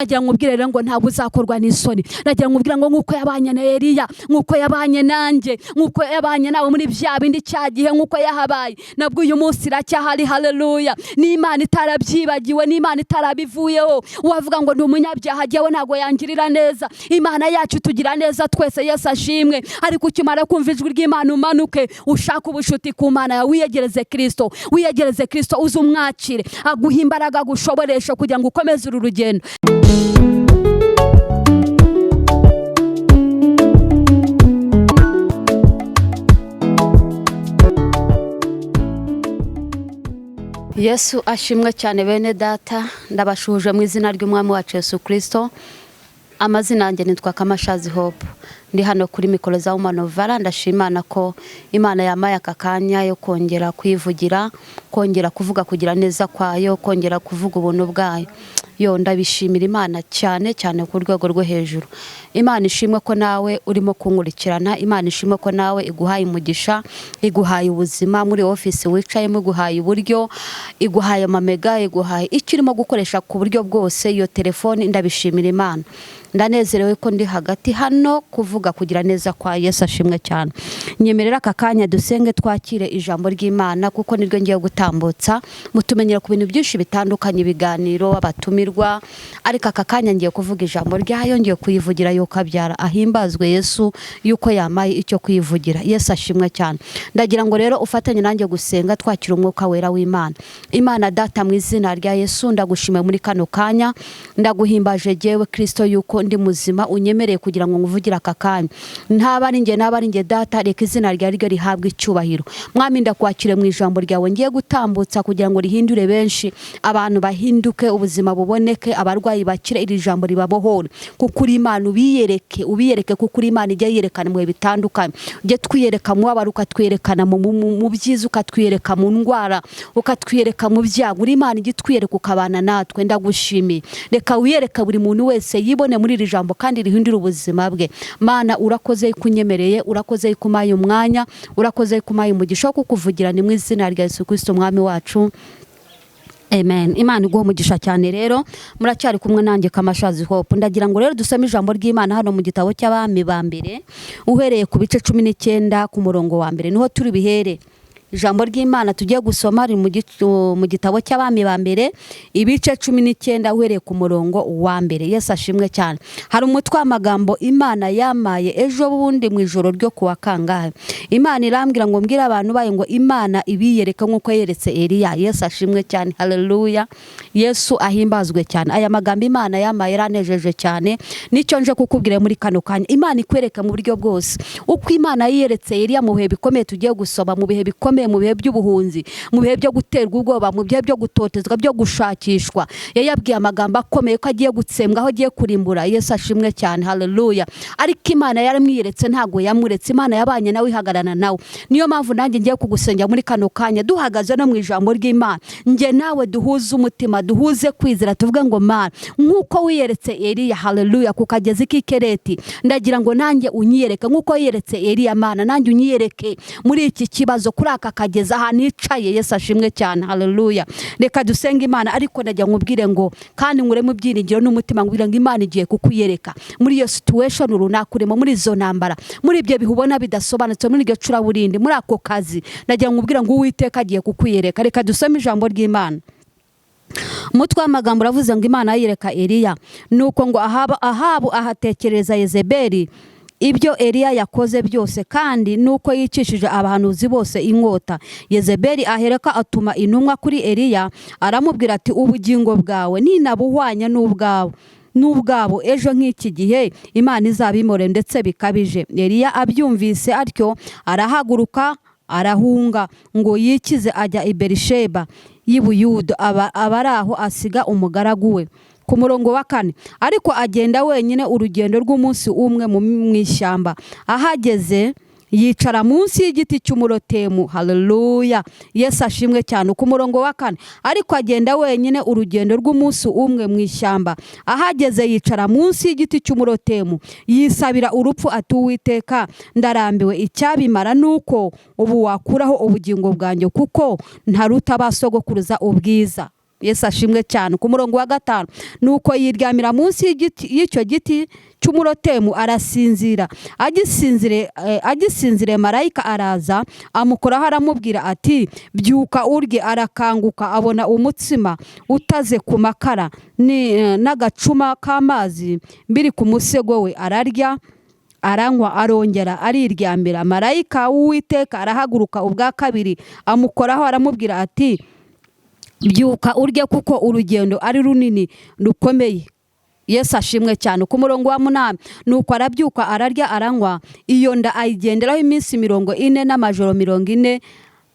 nagira ngo ubwire rero ngo ntabwo uzakorwa n'isoni. nagira ngo ubwire ngo nkuko yabanye na Eliya, nkuko yabanye nanjye, nkuko yabanye nawe muri bya bindi cyagihe, nkuko yahabaye nabwo uyu munsi iracyahari. Haleluya. n'Imana itarabyibagiwe, n'Imana itarabivuyeho. wavuga ngo ndi umunyabyaha jyewe ntago yangirira neza. Imana yacu tugira neza twese, Yesu ashimwe. ariko ukimara kumva ijwi ry'Imana umanuke ushaka ubushuti ku Mana yawe, wiyegereze Kristo, wiyegereze Kristo, uzumwakire aguha imbaraga gushoboresha kugira ngo ukomeze uru rugendo. Yesu ashimwe cyane bene data, ndabashuje mu izina ry'umwami wacu Yesu Kristo. Amazina yanjye nitwa Kamashazi Hope, ndi hano kuri mikoro za Umanovara. ndashimana ko Imana yamaye aka kanya yo kongera kwivugira, kongera kuvuga kugira neza kwayo, kongera kuvuga ubuntu bwayo. ndabishimira Imana cyane cyane ku rwego rwo hejuru. Imana ishimwe ko nawe urimo kunkurikirana, Imana ishimwe ko nawe iguhaye umugisha, iguhaye ubuzima muri office wicayemo, iguhaye uburyo, iguhaye amamega, iguhaye icyo urimo gukoresha ku buryo bwose. Iyo telefone ndabishimira Imana. ndanezerewe ko ndi hagati hano kuvuga kugira neza kwa Yesu ashimwe cyane. nyemerera aka kanya dusenge twakire ijambo ry'Imana, kuko niryo ngiye gutambutsa mutumenyera ku bintu byinshi bitandukanye, ibiganiro, abatumirwa, ariko aka kanya ngiye kuvuga ijambo ryayo, ngiye kuyivugira yo kabyara. ahimbazwe Yesu yuko yamaye icyo kuyivugira. Yesu ashimwe cyane. ndagira ngo rero ufatanye nanjye gusenga twakira umwuka wera w'Imana. Imana Data, mu izina rya Yesu ndagushimiye muri kano kanya, ndaguhimbaje jewe Kristo yuko ndi muzima, unyemereye kugira ngo nguvugire aka kanya. ntaba ari nge Data, reka izina ryawe ryo rihabwe icyubahiro. Mwami ndakwakire mu ijambo ryawe ngiye gutambutsa kugira ngo rihindure benshi, abantu bahinduke, ubuzima buboneke, abarwayi bakire, iri jambo ribabohore. kuko uri Imana, ubiyereke kuko uri Imana ijya yerekana mu bitandukanye. ujye twiyereka mu wabara, ukatwiyerekana mu byiza, ukatwiyereka mu ndwara, ukatwiyereka mu byago. uri Imana ijye twiyereka ukabana natwe. ndagushimiye. reka wiyereka buri muntu wese yibone muri iri jambo kandi rihindura ubuzima bwe. Mana urakoze kunyemereye, urakoze kumaye umwanya, urakoze kumaye umugisha wo kukuvugira. ni mu izina rya Yesu Kristo umwami wacu. Amen. Imana iguha umugisha cyane. rero muracyari kumwe nanjye Kamashazi Hope. ndagira ngo rero dusome ijambo ry'Imana hano mu gitabo cy'Abami ba mbere, uhereye ku bice 19 ku murongo wa mbere niho turi bihere. ijambo ry'Imana tugiye gusoma ari mu gitabo cy'Abami ba mbere, ibice 19 uhereye ku murongo wa mbere. Yesu ashimwe cyane. hari umutwe w'amagambo Imana yamaye ejo bundi mu ijoro ryo kuwa kangahe. Imana irambwira ngo mbwira abantu bayo ngo Imana ibiyereke nkuko yeretse Eliya. Yesu ashimwe cyane. Haleluya. Yesu ahimbazwe cyane. aya magambo Imana yamaye ranejeje cyane, nicyo nje kukubwira muri kano kanya. Imana ikwereka mu buryo bwose uko Imana yiyeretse Eliya mu bihe bikomeye tugiye gusoma, mu bihe bikomeye, mu bihe by'ubuhunzi, mu bihe byo guterwa ubwoba, mu bihe byo gutotezwa, byo gushakishwa. yayabwiye amagambo akomeye ko agiye gutsembwa, aho agiye kurimbura. Yesu ashimwe cyane. Haleluya. ariko Imana yaramwiyeretse, ntago yamuretse. Imana yabanye nawe, ihagarana nawe. niyo mpamvu nanjye ngiye kugusengera muri kano kanya, duhagaze no mu ijambo ry'Imana. nge nawe duhuze umutima, duhuze kwizera, tuvuge ngo Mana, nkuko wiyeretse Eliya, haleluya, kukagezi kikerete, ndagira ngo nanjye unyiyereke nkuko wiyeretse Eliya. Mana, nanjye unyiyereke muri iki kibazo, kuri aka kageza ahantu nicaye. Yesu ashimwe cyane. Haleluya. reka dusenge Imana, ariko ndagira nkubwire ngo kandi nkure mu byiringiro n'umutima, ngubwira ngo Imana igiye kukuyereka muri iyo situation runaka urimo, muri izo ntambara, muri ibyo bihubona bidasobanutse, muri iryo curaburindi, muri ako kazi. ndagira nkubwira ngo Uwiteka agiye kukuyereka. reka dusome ijambo ry'Imana. umutwe w'amagambo uravuze ngo Imana yiyereka Eliya. nuko ngo Ahabu ahatekereza Yezebeli ibyo Eliya yakoze byose, kandi nuko yicishije abahanuzi bose inkota. Yezebeli ahereka atuma intumwa kuri Eliya, aramubwira ati ubugingo bwawe ninabuhwanya n'ubwabo ejo nk'iki gihe Imana izabimore ndetse bikabije. Eliya abyumvise atyo arahaguruka arahunga ngo yikize, ajya i Berisheba y'i Buyuda, abaraho asiga umugaragu we. ku murongo wa 4, ariko agenda wenyine urugendo rw'umunsi umwe mu ishyamba. ahageze yicara munsi y'igiti cy'umurotemu. Haleluya. Yesu ashimwe cyane. ku murongo wa 4, ariko agenda wenyine urugendo rw'umunsi umwe mu ishyamba. ahageze yicara munsi y'igiti cy'umurotemu, yisabira urupfu ati Uwiteka, ndarambiwe, icyabimara nuko ubu wakuraho ubugingo bwanjye, kuko ntaruta basogokuruza ubwiza. Yesu ashimwe cyane. Ku murongo wa 5, nuko yiryamira munsi y'icyo giti cy'umurotemu arasinzira. Agisinzire marayika araza amukoraho aramubwira ati byuka urye. Arakanguka abona umutsima utaze ku makara n'agacuma k'amazi biri ku musego we, ararya aranywa arongera ariryamira. Marayika w'Uwiteka arahaguruka ubwa kabiri amukoraho aramubwira ati byuka urye kuko urugendo ari runini rukomeye. Yesu ashimwe cyane. Ku murongo wa 8, nuko arabyuka ararya aranywa, iyo nda ayigenderaho iminsi 40 n'amajoro 40,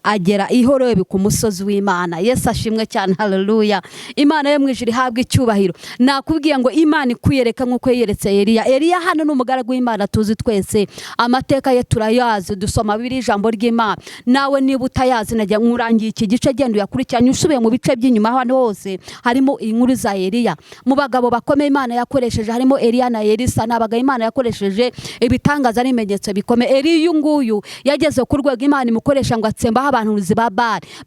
agera i Horebu ku musozi w'Imana. Yesu ashimwe cyane. Haleluya. Imana yo mwijuru ihabwa icyubahiro. Nakubwiye ngo Imana Ikwiyereke nkuko yiyeretse ELIYA. ELIYA hano n'umugaragu w'Imana tuzi twese, amateka ye turayazi, dusoma biri ijambo ry'Imana. Nawe niba utayazi najya nkurangiye iki gice, genda uyakurikiranye usubiye mu bice by'inyuma. Hano hose harimo inkuru za ELIYA. Mu bagabo bakomeye Imana yakoresheje harimo ELIYA na Elisa. Nabaga Imana yakoresheje ibitangaza n'ibimenyetso bikomeye. ELIYA nguyu yageze ku rwego Imana imukoresha ngo atsemba abantu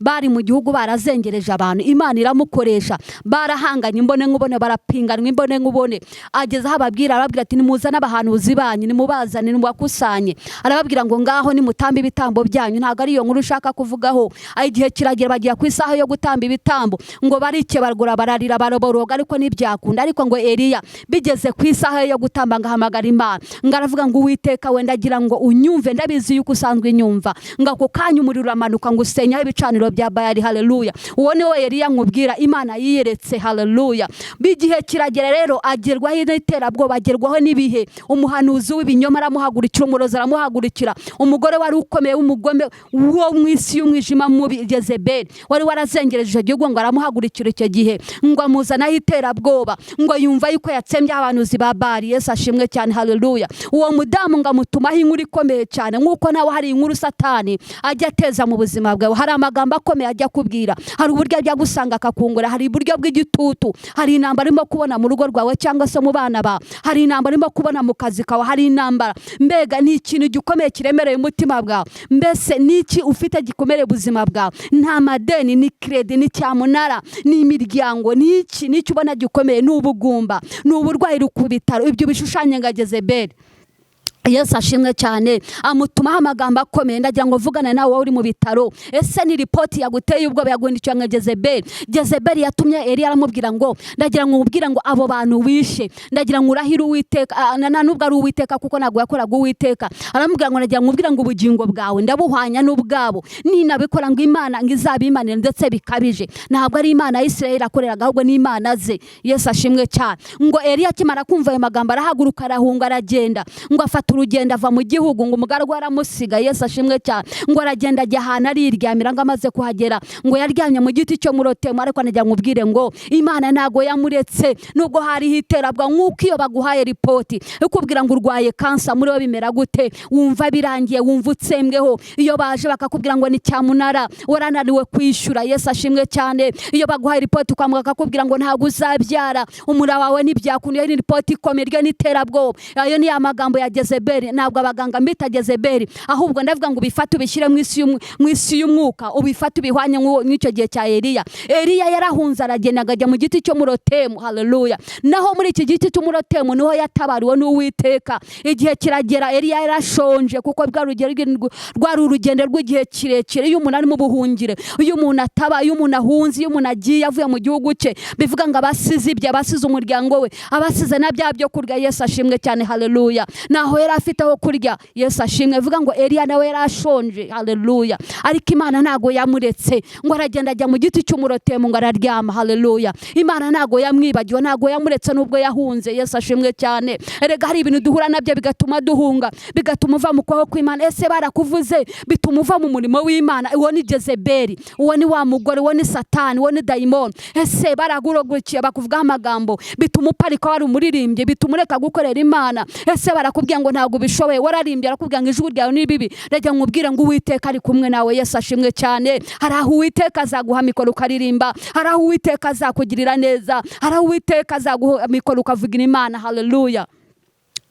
bari mu gihugu barazengereje abantu. Imana iramukoresha, barahanganye imbone nkubone, barapinganwa imbone nkubone. Ageze aho arababwira ati nimuzane abahanuzi banyu, nimubazane, nimubakusanye. Arababwira ngo ngaho nimutambe ibitambo byanyu. Ntago ari iyo nkuru ushaka kuvugaho. Igihe kiragera bagiye ku isaha yo gutamba ibitambo, ngo barike baragura bararira baroboroga, ariko ntibyakunda. Ariko ngo ELIYA bigeze ku isaha yo gutamba ngahamagara Imana, ngaravuga ngo Uwiteka wenda agira ngo unyumve, ndabizi yuko usanzwe inyumva. Ngako kanya umuriro uramanuka ngo usenya ibicaniro bya Bayali. Haleluya. Uwo ni we ELIYA nkubwira, Imana yiyeretse. Haleluya. Bigihe kiragera rero agerwaho n'iterabwoba, agerwaho n'ibihe. Umuhanuzi w'ibinyoma aramuhagurikira, umurozi aramuhagurikira. Umugore wari ukomeye w'umugome wo mu isi y'umwijima mubi, Jezebeli, wari warazengereje igihugu, ngo aramuhagurikira icyo gihe, ngo amuzanaho iterabwoba, ngo yumva yuko yatsembye abahanuzi ba Bayali. Yesu ashimwe cyane. Haleluya. Uwo mudamu ngo amutumaho inkuru ikomeye cyane, nk'uko nawe hari inkuru Satani ajya ateza mu buzima bwawe. Hari amagambo akomeye ajya kubwira, hari uburyo ajya gusanga akakungura, hari uburyo bw'igitutu, hari intambara arimo kubona mu rugo rwawe cyangwa se mu bana bawe, hari intambara arimo kubona mu kazi kawe, hari intambara. Mbega ni ikintu gikomeye kiremereye umutima bwawe. Mbese niki ufite gikomere ubuzima bwawe? Nta madeni, ni kredi, ni cyamunara, ni imiryango, niki ubona gikomeye? Ni ubugumba, ni uburwayi ku bitaro. Ibyo bishushanya nga Jezebeli. Yesu ashimwe cyane. Amutumaho amagambo akomeye, ndagira ngo vugane nawe uri mu bitaro. Ese ni ripoti yaguteye ubwoba yagundikiye nka Jezebeli? Jezebeli yatumye ELIYA aramubwira ngo ndagira ngo ubwira ngo abo bantu wishe, ndagira ngo urahire Uwiteka. Nubwo ari Uwiteka kuko ntabwo yakoraga Uwiteka. Aramubwira ngo ndagira ngo ubwira ngo ubugingo bwawe ndabuhwanya n'ubwabo, ninabikora ngo Imana ngo izabimanire ndetse bikabije. Ntabwo ari Imana ya Isirayeli akoreraga, ahubwo ni Imana ze. Yesu ashimwe cyane. Ngo ELIYA akimara kumva ayo magambo arahaguruka arahunga aragenda, ngo afata urugendo ava mu gihugu, ngo umugaragu aramusiga. Yesu ashimwe cyane. Ngo aragenda ajya ahantu ariryamira, ngo amaze kuhagera ngo yaryamye mu giti cyo murotemu. Ariko najya nkubwire ngo Imana ntago yamuretse, nubwo hari hiterabwa. Nk'uko iyo baguhaye ripoti ukubwira ngo urwaye kansa, muri we bimera gute? Wumva birangiye, wumva utsembweho. Iyo baje bakakubwira ngo ni cyamunara, warananiwe kwishyura. Yesu ashimwe cyane. Iyo baguhaye ripoti kwa muganga akakubwira ngo ntago uzabyara, umura wawe ntibyakunda, ni ripoti ikomeye n'iterabwoba. Ayo ni amagambo ya Jezebeli. Ntabwo abaganga mbita Jezebeli, ahubwo ndavuga ngo ubifate ubishyire mu isi y'umwuka, ubifate ubihwanye n'icyo gihe cya ELIYA. ELIYA yarahunze aragenda ajya mu giti cyo murotemu. Haleluya. Naho muri iki giti cyo murotemu niho yatabariwe n'Uwiteka. Igihe kiragera ELIYA yarashonje, kuko rwari urugendo rw'igihe kirekire. Iyo umuntu ari mu buhungire, iyo umuntu ataba, iyo umuntu ahunze, iyo umuntu agiye avuye mu gihugu cye, bivuga ngo abasize ibye, abasize umuryango we, abasize na bya byo kurya. Yesu ashimwe cyane. Haleluya. Naho yari afite aho kurya. Yesu ashimwe. Vuga ngo ELIYA nawe yarashonje. Haleluya. Ariko Imana ntago yamuretse, ngo aragenda ajya mu giti cy'umurotemu ngo araryama. Haleluya. Imana ntago yamwibagiwe, ntago yamuretse nubwo yahunze. Yesu ashimwe cyane. Erega hari ibintu duhura nabyo bigatuma duhunga, bigatuma uva mu kwaho kw'Imana. Ese barakuvuze bituma uva mu murimo w'Imana? Uwo ni Jezebeli, uwo ni wa mugore, uwo ni Satani, uwo ni dayimoni. Ese baragurogokiye bakuvugaho amagambo bituma uparika wari umuririmbye, bituma ureka gukorera Imana. Ese barakubwira ngo ntabwo ubishoboye, wararimbye arakubwira ngo ijuru ryawe ni bibi, ndagira ngo ubwire ngo Uwiteka ari kumwe nawe. Yesu ashimwe cyane. Hari aho Uwiteka azaguha mikoro ukaririmba, hari aho Uwiteka azakugirira neza, hari aho Uwiteka azaguha mikoro ukavugira Imana. Haleluya.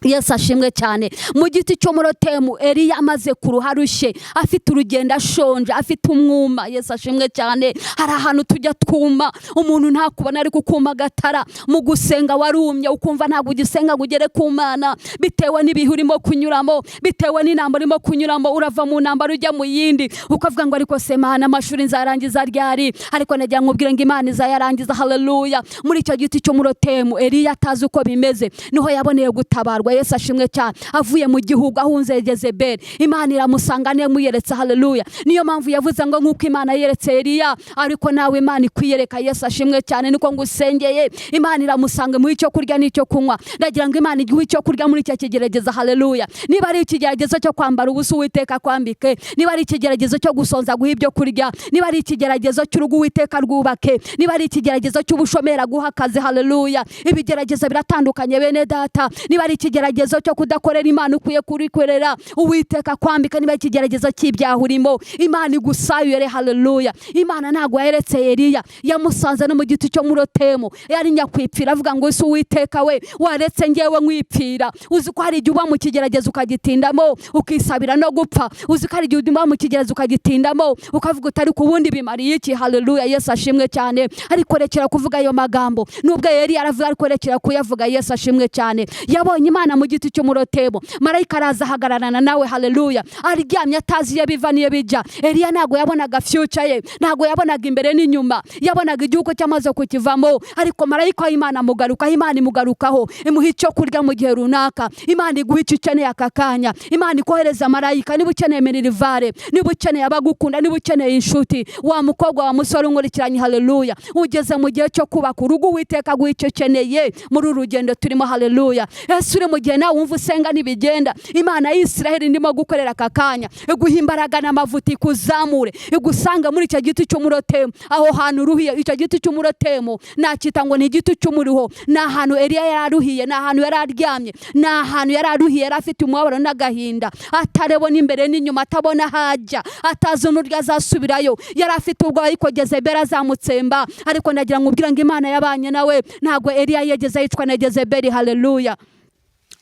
Yesu ashimwe cyane. Mu giti cyo murotemu Eliya amaze kuruha rushye, afite urugendo ashonje, afite umwuma. Yesu ashimwe cyane. Hari ahantu tujya twuma, umuntu ntakubona ari kukuma gatara, mu gusenga warumye ukumva ntabwo ugisenga ngo ugere ku Mana, bitewe n'ibihe urimo kunyuramo, bitewe n'intambara urimo kunyuramo. Urava mu ntambara ujya mu yindi, ukavuga ngo ariko se Mana, amashuri nzarangiza ryari? Ariko nagira ngo ubwire ngo Imana izayarangiza. Haleluya. Muri icyo giti cyo murotemu Eliya atazi uko bimeze, niho yaboneye gutabarwa. Yesu ashimwe cyane. Avuye mu gihugu ahunze Yezebeli, Imana iramusanga yiyeretse. Haleluya. Niyo mpamvu yavuze ngo nkuko Imana yiyeretse Eliya, ariko nawe Imana ikwiyereka. Yesu ashimwe cyane. Niko ngusengeye, Imana iramusanga mu icyo kurya n'icyo kunywa. Ndagira ngo Imana iguhe icyo kurya muri icyo kigerageza. Haleluya. Niba ari ikigeragezo cyo kwambara ubusa, Uwiteka kwambike. Niba ari ikigeragezo cyo gusonza, guha ibyo kurya. Niba ari ikigeragezo cy'urugo, Uwiteka rwubake. Niba ari ikigeragezo cy'ubushomera, guha akazi. Haleluya. Ibigeragezo biratandukanye bene data. Niba ari ikigeragezo cyo kudakorera Imana ukwiye kurikorera, Uwiteka kwambika. Niba ikigeragezo cy'ibyaha urimo, Imana igusayure. Haleluya. Imana ntabwo yaretse Eliya, yamusanze no mu giti cyo murotemu, yari nyakwipfira, avuga ngo ese Uwiteka we, waretse ngewe nkwipfira? Uzi ko hari igihe uba mu kigeragezo ukagitindamo ukisabira no gupfa. Uzi ko hari igihe uba mu kigeragezo ukagitindamo ukavuga utari ku wundi bimariye iki? Haleluya. Yesu ashimwe cyane. Ariko rekera kuvuga ayo magambo, nubwo Eliya aravuga, ariko rekera kuyavuga. Yesu ashimwe cyane. Yabonye Imana mu giti cyo murotemu, marayika araza ahagararana nawe. Haleluya. Aryamye atazi iyo biva niyo bijya. Eliya ntabwo yabonaga future ye, ntabwo yabonaga imbere n'inyuma, yabonaga igihugu cyamaze kukivamo. Ariko marayika w'Imana amugarukaho, Imana imugarukaho, imuha icyo kurya mu gihe runaka. Imana iguha icyo ukeneye aka kanya. Imana ikohereza marayika. Niba ukeneye minerivare, niba ukeneye abagukunda, niba ukeneye inshuti, wa mukobwa wa musore unkurikiranye. Haleluya. Ugeze mu gihe cyo kubaka urugo, Uwiteka aguha icyo ukeneye muri uru rugendo turimo. Haleluya. Ese uri mu gihe nawe wumva usenga ntibigenda, Imana y'Isiraheli ndimo gukorera aka kanya, iguha imbaraga n'amavuta, ikuzamure, igusanga muri icyo giti cy'umurotemu. Aho hantu uruhiye, icyo giti cy'umurotemu nakita ngo ni igiti cy'umuriho. Ni ahantu Eliya yararuhiye, ni ahantu yari aryamye, ni ahantu yari aruhiye, yari afite umubabaro n'agahinda, atarebona imbere n'inyuma, atabona hajya, atazi n'uryo azasubirayo. Yari afite ubwoba ariko Yezebeli azamutsemba. Ariko ndagira ngo ubwire ngo Imana yabanye nawe, ntabwo Eliya yageze yicwa na Yezebeli. Haleluya.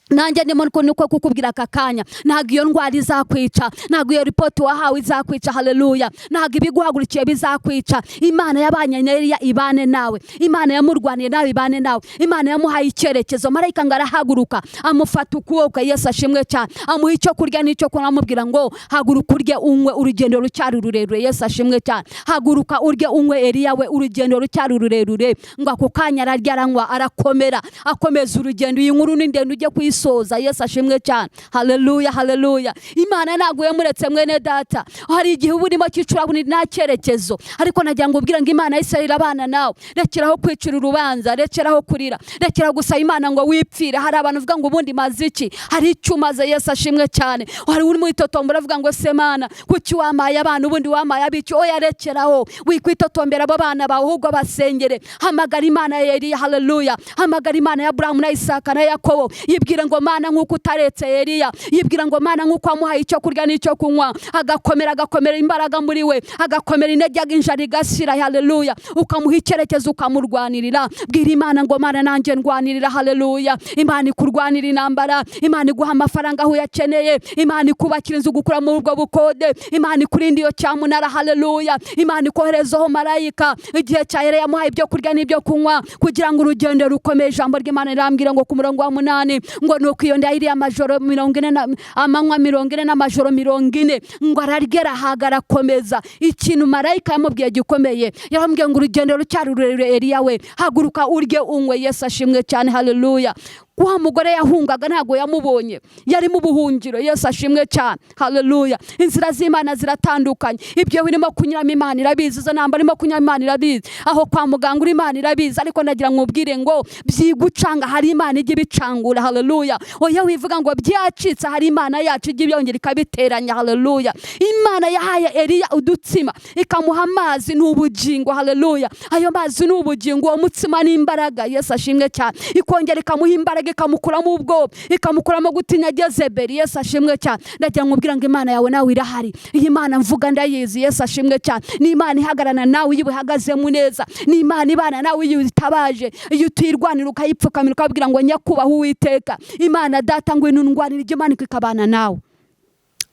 Nanjye ndimo nuko kukubwira aka kanya, ntabwo iyo ndwara izakwica, ntabwo iyo report wahawe izakwica. Haleluya. Ntabwo ibiguhagurukiye bizakwica. Imana yabanye na Eliya ibane nawe, Imana yamurwaniye nawe ibane nawe. Imana yamuhaye icyerekezo, marayika ngo arahaguruka, amufata ukuboko. Yesu ashimwe cyane. Amuha icyo kurya n'icyo kunywa, amubwira ngo haguruka urye unywe, urugendo rucyari rurerure. Yesu ashimwe cyane. Haguruka urye unywe Eliya we, urugendo rucyari rurerure. Ngo ako kanya ararya aranywa, arakomera, akomeza urugendo. Iyi nkuru ni ndende ujye soza. Yesu ashimwe cyane. Haleluya. Haleluya. Imana ntabwo yamuretse mwene data. Hari igihe uba urimo cyicurabuni nta cyerekezo, ariko nagira ngo ubwire ngo Imana y'Isiraheli abana nawe. Rekeraho kwicira urubanza, rekeraho kurira, rekera gusaba Imana ngo wipfire. Hari abantu uvuga ngo ubundi maze iki? Hari icyo umaze. Yesu ashimwe cyane. Hari uri mu itotombora avuga ngo se Mana, kuki wamaye abana, ubundi wamaye abiki? Oya, rekeraho, wikwitotombera abo bana bawe, ahubwo basengere. Hamagara Imana ya Eliya. Haleluya. Hamagara Imana ya Abrahamu na Isaka na Yakobo. Yibwira ngo Mana, nkuko utaretse Eliya, yibwira ngo Mana, nkuko amuhaye icyo kurya n'icyo kunywa, agakomera imbaraga muri we, agakomera intege, injara igashira. Haleluya. Ukamuha icyerekezo, ukamurwanirira. Bwira Imana ngo Mana, nanjye ndwanirira. Haleluya. Imana ikurwanira intambara, Imana iguha amafaranga aho uyakeneye, Imana ikubakira inzu gukura muri ubwo bukode, Imana ikurinde iyo cyamunara. Haleluya. Imana ikoherezaho marayika igihe cya Eliya, yamuhaye ibyo kurya n'ibyo kunywa kugira ngo urugendo rukomeye. Ijambo ry'Imana rirambwira ngo ku murongo wa 8 ngo nuko iyo ndahiri amajoro 40 amanywa 40 n'amajoro 40 ngo arargera hagara komeza. Ikintu marayika yamubwiye gikomeye, yarambwiye ngo urugendo rucyari rurerure Eliya we, haguruka urye unywe. Yesu ashimwe cyane. Haleluya. Wa mugore yahungaga ntago yamubonye, yari mu buhungiro. Yesu ashimwe cyane. Haleluya. Inzira z'Imana ziratandukanye. Ibyo birimo kunyuramo Imana irabizi, zo namba irimo kunyuramo Imana irabizi, aho kwa muganga uri Imana irabizi. Ariko nagira ngo ubwire ngo byigucanga, hari Imana ijya ibicangura. Haleluya. Oya wivuga ngo byacitse, hari Imana yacu ijya ibyongera ikabiteranya. Haleluya. Imana yahaye Eliya udutsima, ikamuha amazi n'ubugingo. Haleluya. Ayo mazi n'ubugingo, uwo mutsima n'imbaraga. Yesu ashimwe cyane. Ikongera ikamuha imbaraga, imbaraga, ikamukuramo ubwoba, ikamukuramo gutinya Jezebeli. Yesu ashimwe cyane. Ndagira ngo ubwira ngo Imana yawe nawe irahari. Iyi Imana mvuga ndayizi. Yesu ashimwe cyane. Ni Imana ihagarana nawe iyo uhagazemo neza. Ni Imana ibana nawe iyo utabaje, iyo tuyirwanira ukayipfukamira ukabwira ngo nyakubaha Uwiteka. Imana data ngo inundwanira ibyo Imana ikabana nawe.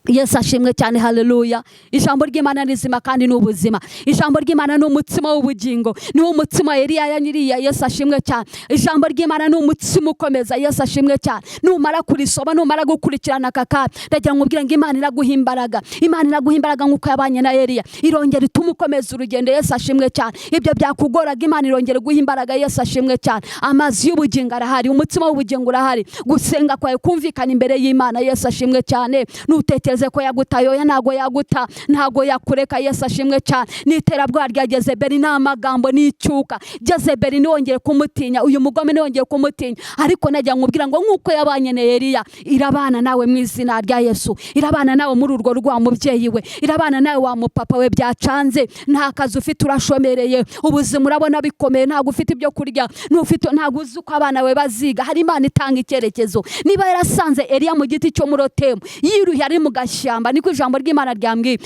Yesu ashimwe cyane. Haleluya. Ijambo ry'Imana nizima kandi n'ubuzima. Ijambo ry'Imana ni umutsima w'ubugingo, ni umutsima Eliya yanyiriya. Yesu ashimwe cyane. Ijambo ry'Imana ni umutsima ukomeza. Yesu ashimwe cyane. Numara kurisoma, numara gukurikirana kaka, ndagira ngo ubwire ngo Imana iraguha imbaraga. Imana iraguha imbaraga nkuko yabanye na Eliya, irongera ituma ukomeza urugendo. Yesu ashimwe cyane. Ibyo byakugoraga Imana irongera guha imbaraga. Yesu ashimwe cyane. Amazi y'ubugingo arahari, umutsima w'ubugingo urahari. Gusenga kwawe kumvikana imbere y'Imana. Yesu ashimwe cyane. Nutekereza ko yagutayo ya ntago yaguta, ntago yakureka. Yesu ashimwe cyane. N'iterabwoba rya Jezebeli ni amagambo n'icyuka. Jezebeli niwongeye kumutinya, uyu mugome niwongeye kumutinya, ariko najya nkubwira ngo nkuko yabanye na Eliya, irabana nawe mu izina rya Yesu. Irabana nawe muri urwo rwa mubyeyi we, irabana nawe wa mupapa we byacanze. Nta kazi ufite, urashomereye, ubuzima urabona bikomeye, ntago ufite ibyo kurya, ntago uzi uko abana we baziga. Hari Imana itanga icyerekezo. Niba yarasanze Eliya mu giti cyo murotemu, yiruye ari mu gashyamba, niko ijambo ry'Imana ryambwiye,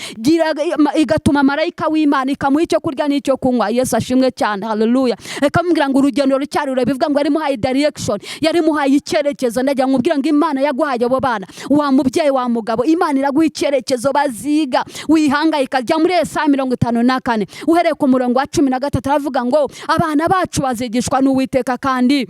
igatuma marayika w'Imana ikamuha icyo kurya n'icyo kunywa. Yesu ashimwe cyane. Haleluya. Ikamubwira ngo urugendo rucyarure, bivuga ngo yari muhaye direction, yari muhaye icyerekezo. Ndagira ngo ubwira ngo Imana yaguhaye abo bana, wa mubyeyi wa mugabo, Imana iraguha icyerekezo baziga. Wihangayika. Jya muri Yesaya 54 uhereye ku murongo wa 13, aravuga ngo abana bacu bazigishwa n'Uwiteka kandi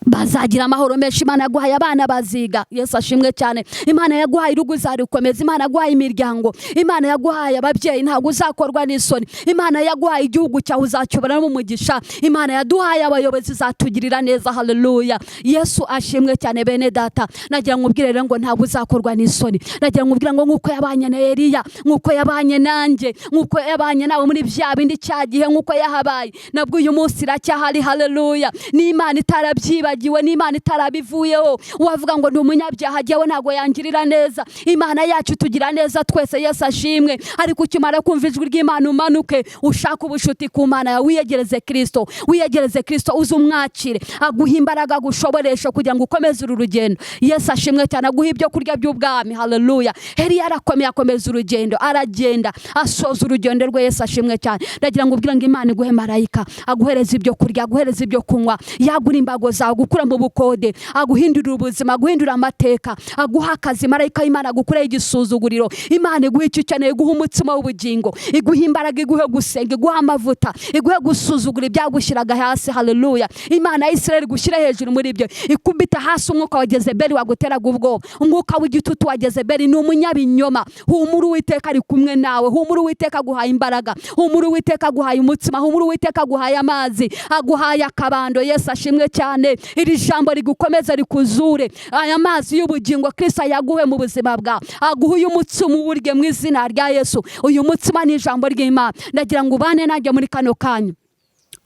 bazagira amahoro menshi. Imana yaguhaye abana baziga. Yesu ashimwe cyane. Imana yaguhaye urugo uzarukomeza. Imana yaguhaye imiryango. Imana yaguhaye ababyeyi, ntago uzakorwa n'isoni. Imana yaguhaye igihugu cyawe uzacyoboramo umugisha. Imana yaduhaye abayobozi zatugirira neza. Haleluya. Yesu ashimwe cyane. Bene data, nagira ngo ubwire rero ngo ntago uzakorwa n'isoni. Nagira ngo ubwire ngo nkuko yabanye na Eliya, nkuko yabanye nanjye, nkuko yabanye nawe muri bya bindi cyagihe, nkuko yahabaye, nabwo uyu munsi iracyahari. Haleluya. Ni Imana itarabyiba, ni Imana itarabivuyeho. Wavuga ngo ndi umunyabyaha, jyewe ntago yangirira neza. Imana yacu tugira neza twese. Yesu ashimwe. Ariko ukimara kumva ijwi ry'Imana umanuke ushaka ubushuti ku Mana yawe, wiyegereze Kristo, wiyegereze Kristo, uzumwakire, aguha imbaraga, agushoboresha kugira ngo ukomeze uru rugendo. Yesu ashimwe cyane. Aguha ibyo kurya by'ubwami. Haleluya. Eliya arakomeye, akomeza urugendo, aragenda asoza urugendo rwe. Yesu ashimwe cyane. Ndagira ngo ubwire ngo Imana iguhe marayika, aguhereza ibyo kurya, aguhereza ibyo kunywa, yagura imbago zawe, agukura mu bukode, aguhindurira ubuzima, aguhindura amateka, aguha akazi. Marayika y'Imana agukoreye igisuzuguriro. Imana iguha icyo ukeneye, iguha umutsima w'ubugingo, iguha imbaraga, iguhe gusenga, iguha amavuta, iguhe gusuzugura ibyagushyiraga hasi. Haleluya. Imana ya Isirayeli gushyira hejuru muri ibyo, ikubita hasi umwuka wa Jezebeli waguteraga ubwoba, umwuka w'igitutu wa Jezebeli. Ni umunyabinyoma. Humura, Uwiteka ari kumwe nawe. Humura, Uwiteka aguhaye imbaraga. Humura, Uwiteka aguhaye umutsima. Humura, Uwiteka aguhaye amazi, aguhaye akabando. Yesu ashimwe cyane. Iri jambo rigukomeza rikuzure. Aya mazi y'ubugingo Kristo yaguhe mu buzima bwawe, aguha uyu mutsima uwurye mu izina rya Yesu. Uyu mutsima ni ijambo ry'Imana. Ndagira ngo ubane nanjye muri kano kanya.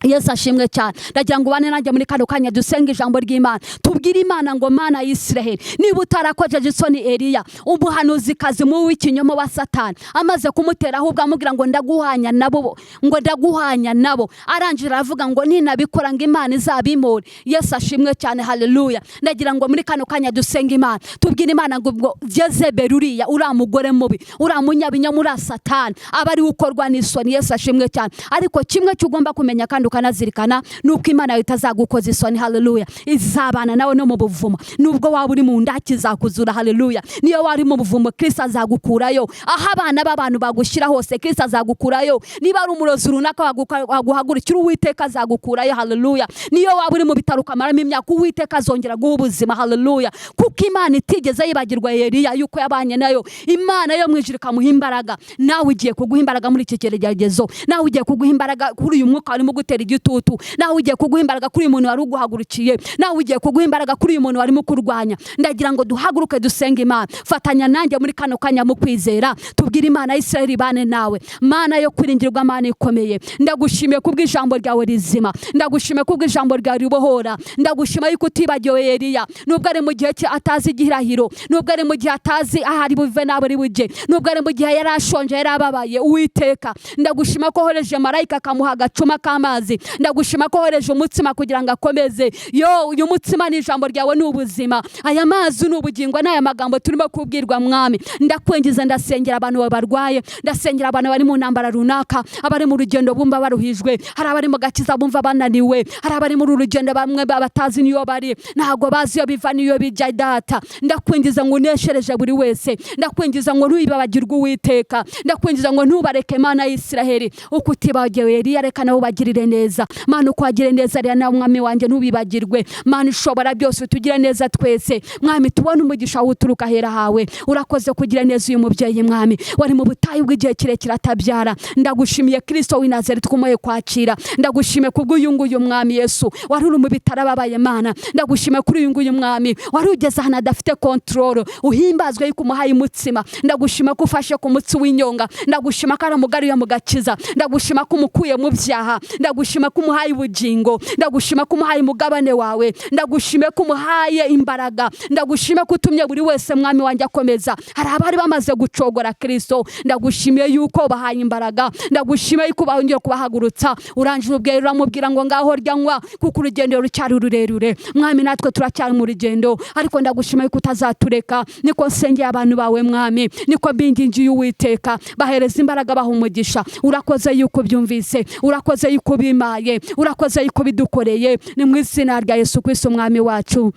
Yesu ashimwe cyane. Ndagira ngo ubane nanjye muri kano kanya dusenga ijambo ry'Imana. Tubwire Imana ngo Mana ya Isirayeli, niba utarakojeje isoni Eliya, umuhanuzi kazi mu w'ikinyoma wa Satani, amaze kumutera ahubwo amubwira ngo ndaguhanya nabo, ngo ndaguhanya nabo, arangira aravuga ngo ninabikora ngo Imana izabimore. Yesu ashimwe cyane. Haleluya. Ndagira ngo muri kano kanya dusenga Imana. Tubwire Imana ngo Jezebeli uriya, uriya mugore mubi, uriya munyabinyoma, uriya Satani aba ari ukorwa n'isoni. Yesu ashimwe cyane. Ariko kimwe cyugomba kumenya kandi ukanazirikana, nuko Imana itazagukoza isoni. Haleluya. Izabana nawe no mu buvumo. Nubwo waba uri mu nda kizakuzura. Haleluya. Niyo wari mu buvumo, Kristo azagukurayo. Aho abana b'abantu bagushyira hose, Kristo azagukurayo. Niba ari umurozi runaka waguhagurukira, Uwiteka azagukurayo. Haleluya. Niyo waba uri mu bitaro ukamaramo imyaka, Uwiteka azongera guha ubuzima. Haleluya. Kuko Imana itigeze yibagirwa Eliya yuko yabanye nayo. Imana yo mwijuru ikamuha imbaraga. Nawe ugiye kuguha imbaraga muri iki kigeragezo. Nawe ugiye kuguha imbaraga kuri uyu mwuka warimo gutera igitutu. Nawe ugiye kuguha imbaraga kuri uyu muntu wari uguhagurukiye. Nawe ugiye kuguha imbaraga kuri uyu muntu warimo kurwanya. Ndagira ngo duhaguruke dusenga Imana. Fatanya nanjye muri kano kanya mu kwizera. Tubwire Imana ya Isirayeli bane nawe. Mana yo kwiringirwa, Mana ikomeye, ndagushimiye kubw'ijambo ryawe rizima. Ndagushimiye kubw'ijambo ryawe ribohora. Ndagushimiye yuko utibagiwe Eliya, nubwo ari mu gihe cye atazi igihirahiro, nubwo ari mu gihe atazi ahari buve nabo ari bujye, nubwo ari mu gihe yari ashonje, yari ababaye. Uwiteka, ndagushimiye ko horeje marayika akamuha agacuma k'amazi amazi. Ndagushima ko horeje umutsima kugira ngo akomeze. Yo, uyu mutsima ni ijambo ryawe, ni ubuzima. Aya mazi ni ubugingo, n'aya magambo turimo kubwirwa mwami. Ndakwingiza, ndasengera abantu barwaye, ndasengera abantu bari mu ntambara runaka, abari mu rugendo bumva baruhijwe, hari abari mu gakiza bumva bananiwe, hari abari mu rugendo bamwe batazi niyo bari, ntago bazi iyo biva niyo bijya. Data, ndakwingiza ngo uneshereje buri wese, ndakwingiza ngo ntubibagirwe Uwiteka, ndakwingiza ngo ntubareke Mana y'Isiraheli, uko utibagiwe Eliya reka nawe ubagirire neza. Mana uko wagire neza rero nawe mwami wanjye ntubibagirwe. Mana ushobora byose, tugire neza twese mwami, tubone umugisha uturuka hera hawe. Urakoze kugira neza uyu mubyeyi mwami, wari mu butayu bw'igihe kirekire atabyara. Ndagushimiye Kristo w'i Nazareti twumoye kwakira. Ndagushimiye kubw'uyu nguyu mwami Yesu wari uri mu bitaro ababaye. Mana ndagushimiye kuri uyu nguyu mwami wari ugeze ahantu adafite kontrolo, uhimbazwe yuko umuhaye umutsima. Ndagushima ko ufashe ku mutsi w'inyonga, ndagushima ko aramugariye mu gakiza, ndagushima ko umukuye mu byaha, ndagushima ko umuhaye ubugingo, ndagushima ko umuhaye umugabane wawe, ndagushime ko umuhaye imbaraga, ndagushime ko utumye buri wese mwami wanjye akomeza. Hari abari bamaze gucogora Kristo, ndagushimiye yuko bahaye imbaraga, ndagushimiye yuko bongera kubahagurutsa. Urangije ubwira uramubwira ngo ngaho ryanywa, kuko urugendo rucyari rurerure. Mwami natwe turacyari mu rugendo, ariko ndagushima yuko utazatureka. Niko nsengeye abantu bawe mwami, niko mbingingiye Uwiteka, bahereza imbaraga, baha umugisha. Urakoze yuko byumvise, urakoze yuko bimaye, urakoze yuko bidukoreye. Ni mu izina rya Yesu Kristo umwami wacu.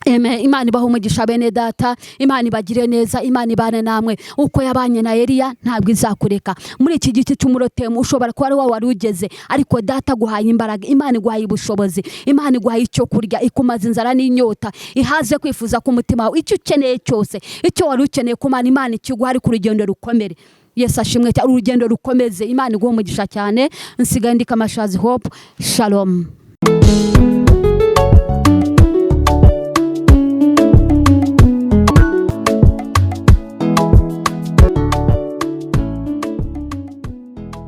Amen. Imana ibaha umugisha bene data, Imana ibagire neza, Imana ibane namwe. Uko yabanye na Eliya ntabwo izakureka. Muri iki giti cy'umurotemu ushobora kuba ari wowe wari ugeze, ariko data guhaye imbaraga, Imana iguhaye ubushobozi, Imana iguhaye icyo kurya, ikumaza inzara n'inyota, ihaze kwifuza k'umutima wawe. Icyo ukeneye cyose, icyo wari ukeneye ku Mana, Imana ikiguha ari ku rugendo rukomere. Yesu ashimwe cyane, urugendo rukomeze. Imana iguha umugisha cyane. Nsigaye ndika Amashazi Hope. Shalom.